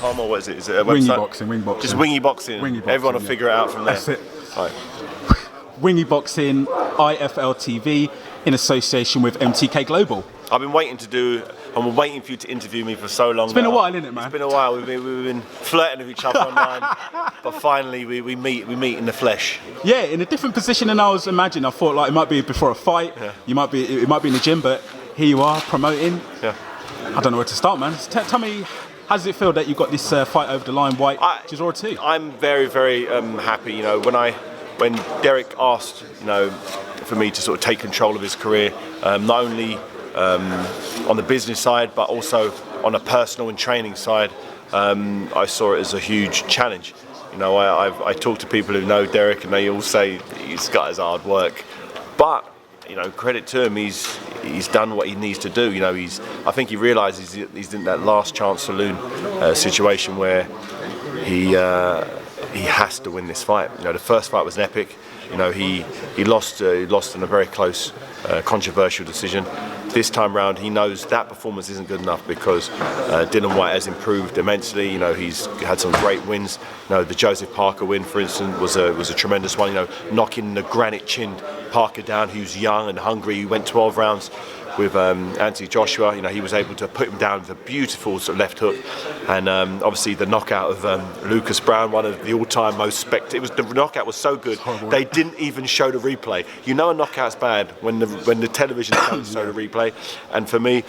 wingyboxing.com or what is it? Is it a Wingy website? Boxing, Wingy Boxing. Just Wingy Boxing. Everyone will figure it out from there. That's it. Right. Wingy Boxing, IFL TV, in association with MTK Global. I've been waiting for you to interview me for so long. It's been a while, isn't it, man? It's been a while. We've been flirting with each other online, but finally we meet in the flesh. Yeah, in a different position than I was imagining. I thought like it might be before a fight. Yeah. It might be in the gym, but here you are promoting. Yeah. I don't know where to start, man. Tell me, how does it feel that you got this fight over the line, Whyte Chisora 2? I'm very, very happy. You know, when Dereck asked, you know, for me to sort of take control of his career, not only on the business side, but also on a personal and training side, I saw it as a huge challenge. You know, I talk to people who know Dereck, and they all say he's got his hard work, but you know, credit to him, he's done what he needs to do. You know, I think he realises he's in that last chance saloon situation where he has to win this fight. You know, the first fight was an epic. You know, he lost in a very close, controversial decision. This time round, he knows that performance isn't good enough because Dillian Whyte has improved immensely. You know, he's had some great wins. You know, the Joseph Parker win, for instance, was a tremendous one. You know, knocking the granite-chinned Parker down, who's young and hungry. He went 12 rounds with Anthony Joshua. You know, he was able to put him down with a beautiful sort of left hook, and obviously the knockout of Lucas Brown, one of the all-time most the knockout was so good they didn't even show the replay. You know, a knockout's bad when the television doesn't show the replay, and for me,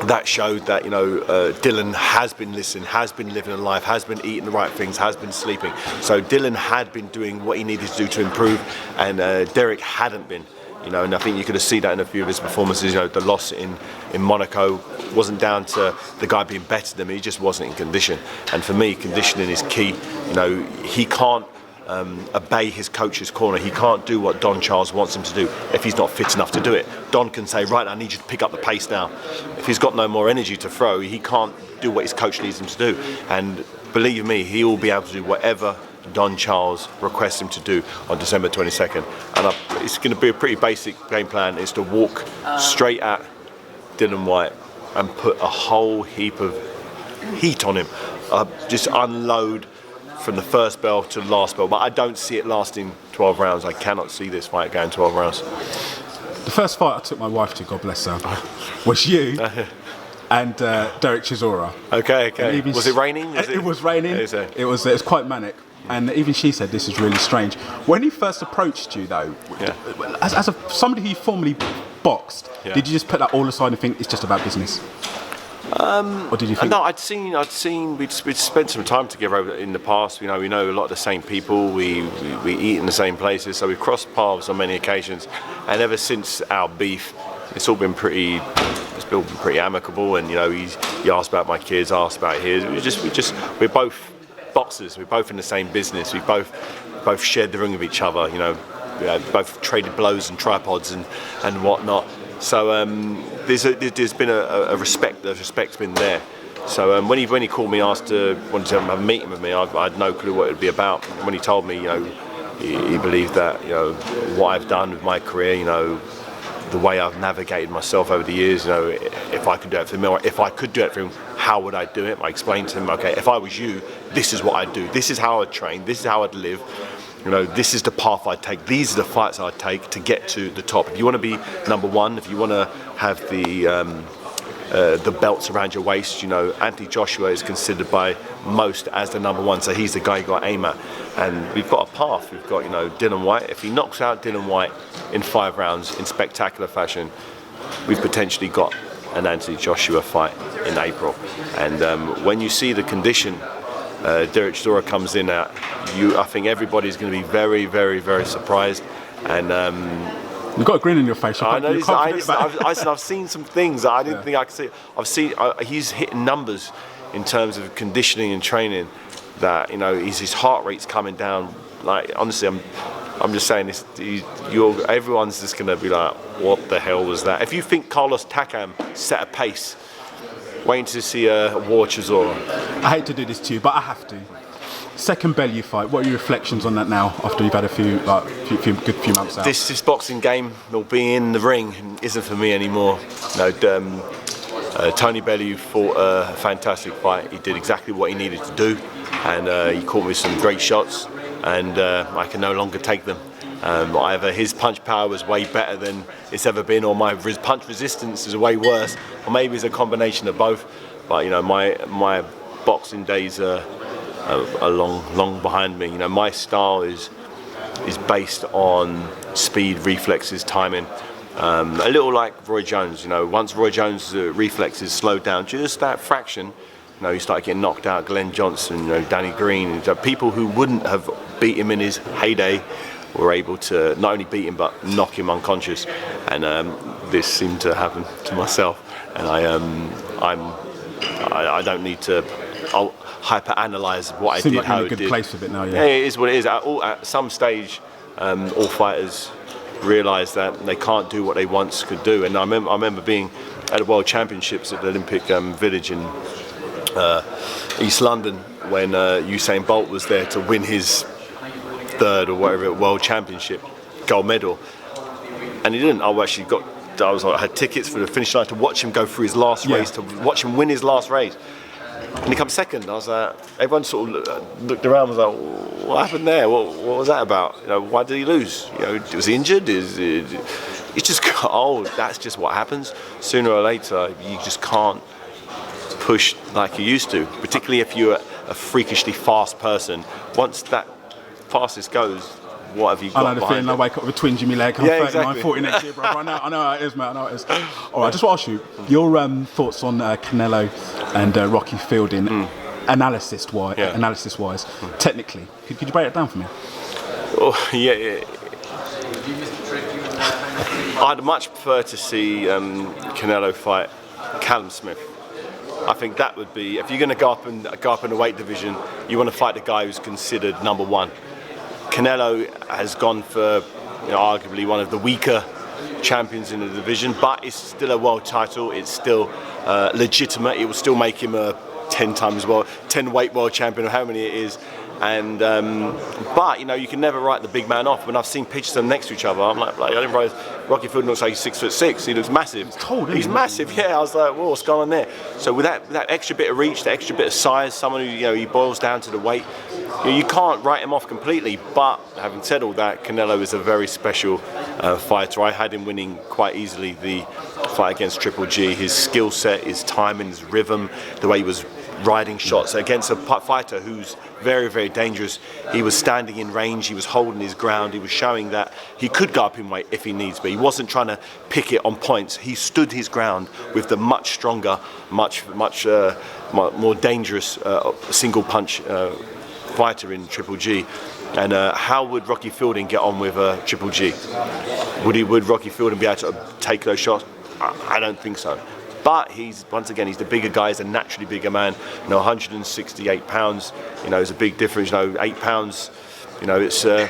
that showed that, you know, Dillian has been listening, has been living a life, has been eating the right things, has been sleeping. So Dillian had been doing what he needed to do to improve, and Dereck hadn't been. You know, and I think you could have seen that in a few of his performances. You know, the loss in Monaco wasn't down to the guy being better than him, he just wasn't in condition. And for me, conditioning is key. You know, he can't obey his coach's corner. He can't do what Don Charles wants him to do if he's not fit enough to do it. Don can say, right, I need you to pick up the pace now. If he's got no more energy to throw, he can't do what his coach needs him to do. And believe me, he will be able to do whatever Don Charles requests him to do on December 22nd. And it's going to be a pretty basic game plan. It's to walk straight at Dillian Whyte and put a whole heap of heat on him. Just unload from the first bell to the last bell. But I don't see it lasting 12 rounds. I cannot see this fight going 12 rounds. The first fight I took my wife to, God bless her, was you and Dereck Chisora. Okay. Was it raining? It was raining. It was quite manic. And even she said this is really strange. When he first approached you, though, as somebody who formerly boxed, did you just put that all aside and think it's just about business? Or did you think? No, I'd seen. We'd spent some time together in the past. You know, we know a lot of the same people. We eat in the same places, so we've crossed paths on many occasions. And ever since our beef, it's all been pretty amicable. And you know, he asked about my kids, asked about his. We're both boxers. We're both in the same business. We both shared the ring with each other. You know, we both traded blows and tripods and whatnot. So there's been a respect. The respect's been there. So when he called me, wanted to have a meeting with me, I had no clue what it would be about. When he told me, you know, he believed that, you know, what I've done with my career, you know, the way I've navigated myself over the years, you know, if I could do it for him, or if I could do it for him, how would I do it? I explained to him, okay, if I was you, this is what I'd do. This is how I'd train. This is how I'd live. You know, this is the path I'd take. These are the fights I'd take to get to the top. If you want to be number one, if you want to have the belts around your waist, you know, Anthony Joshua is considered by most as the number one, so he's the guy you got to aim at. And we've got a path. We've got, you know, Dillian Whyte. If he knocks out Dillian Whyte in 5 rounds in spectacular fashion, we've potentially got an Anthony Joshua fight in April. And when you see the condition Dereck Chisora comes in at, I think everybody's going to be very, very, very surprised. And you've got a grin on your face. I know. I've seen some things that I didn't think I could see. I've seen he's hitting numbers in terms of conditioning and training that, you know, his heart rate's coming down. Like, honestly, I'm just saying this. Everyone's just going to be like, what the hell was that? If you think Carlos Takam set a pace, waiting to see a War Chisora. I hate to do this to you, but I have to. Second Bellew fight. What are your reflections on that now? After you've had a few good months out. This boxing game will be in the ring. Isn't for me anymore. You know, Tony Bellew fought a fantastic fight. He did exactly what he needed to do, and he caught me with some great shots, and I can no longer take them. Either his punch power was way better than it's ever been, or my punch resistance is way worse, or maybe it's a combination of both. But you know, my boxing days are long behind me. You know, my style is based on speed, reflexes, timing. A little like Roy Jones. You know, once Roy Jones' reflexes slowed down just that fraction, you know, he started getting knocked out. Glenn Johnson, you know, Danny Green, people who wouldn't have beat him in his heyday were able to not only beat him but knock him unconscious. And this seemed to happen to myself. And I don't need to hyper-analyse what I did, like how you're in a good place with it now. Yeah, it is what it is. At some stage, all fighters realise that they can't do what they once could do. And I remember being at the World Championships at the Olympic Village in East London when Usain Bolt was there to win his third or whatever World Championship gold medal, and he didn't. I had tickets for the finish line to watch him go through his last race, to watch him win his last race, and he comes second. I was like, everyone sort of looked around, was like, what happened there? What was that about? You know, why did he lose? You know, was he injured? He just got old. That's just what happens. Sooner or later, you just can't push like you used to, particularly if you're a freakishly fast person. Once that fastest goes, what have you got? I know the feeling. I wake up with a twinge in my leg. I'm 39, exactly. 40 next year, bro. I know how it is, mate. I know how it is. All right, I just want to ask you your thoughts on Canelo and Rocky Fielding, analysis-wise, technically. Could you break it down for me? Oh, yeah. I'd much prefer to see Canelo fight Callum Smith. I think that would be, if you're going to go up in the weight division, you want to fight the guy who's considered #1. Canelo has gone for, you know, arguably one of the weaker champions in the division, but it's still a world title. It's still legitimate. It will still make him a 10 weight world champion, or how many it is. And but you know, you can never write the big man off. When I've seen pictures of them next to each other, I'm like I didn't realize Rocky Fielding looks like he's 6'6". He looks massive. It's cold, he's massive. Yeah, I was like, whoa, what's going on there? So with that extra bit of reach, that extra bit of size, someone who, you know, he boils down to the weight. You know, you can't write him off completely. But having said all that, Canelo is a very special fighter. I had him winning quite easily the fight against Triple G. His skill set, his timing, his rhythm, the way he was riding shots against a fighter who's very, very dangerous. He was standing in range, he was holding his ground, he was showing that he could go up in weight if he needs be. He wasn't trying to pick it on points. He stood his ground with the much stronger, much more dangerous single punch fighter in Triple G. And how would Rocky Fielding get on with Triple G? Would Rocky Fielding be able to take those shots? I don't think so. But he's the bigger guy. He's a naturally bigger man. You know, 168 pounds. You know, it's a big difference. You know, 8 pounds. You know, it's a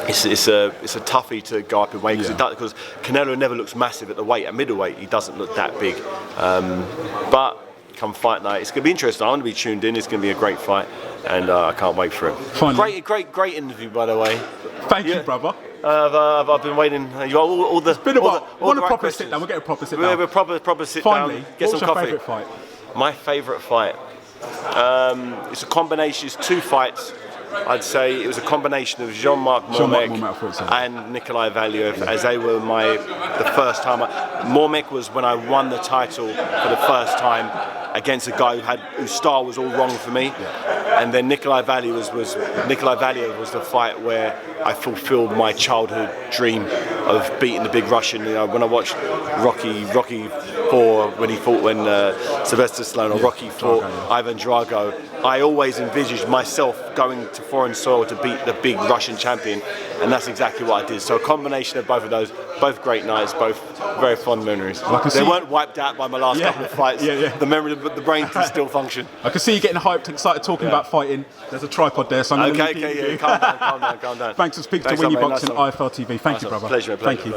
toughie to go up in weight because Canelo never looks massive at the weight. At middleweight, he doesn't look that big. But come fight night, it's going to be interesting. I'm going to be tuned in. It's going to be a great fight, and I can't wait for it. Finally. Great interview, by the way. Thank you, brother. I've been waiting. You got all the. It's been a while. All the a proper questions. sit down. We'll get a proper sit down. We'll proper sit Finally, down. Get some coffee. What's your favourite fight? My favourite fight. It's a combination. It's two fights. I'd say it was a combination of Jean-Marc Mormec and Nikolai Valiev, as they were the first time. Mormec was when I won the title for the first time against a guy whose style was all wrong for me. And then Nikolai Valiev was the fight where I fulfilled my childhood dream of beating the big Russian. You know, when I watched Rocky IV when Sylvester Stallone, or Rocky fought Ivan Drago, I always envisaged myself going to foreign soil to beat the big Russian champion, and that's exactly what I did. So a combination of both of those, both great nights, both very fond memories. They weren't wiped out by my last couple of fights. The memory, the brain can still function. I can see you getting hyped and excited talking about fighting. There's a tripod there, so I'm going to calm down. Thanks for speaking to Winnie Boxing, IFL TV. Thank you, brother. Pleasure. Thank you.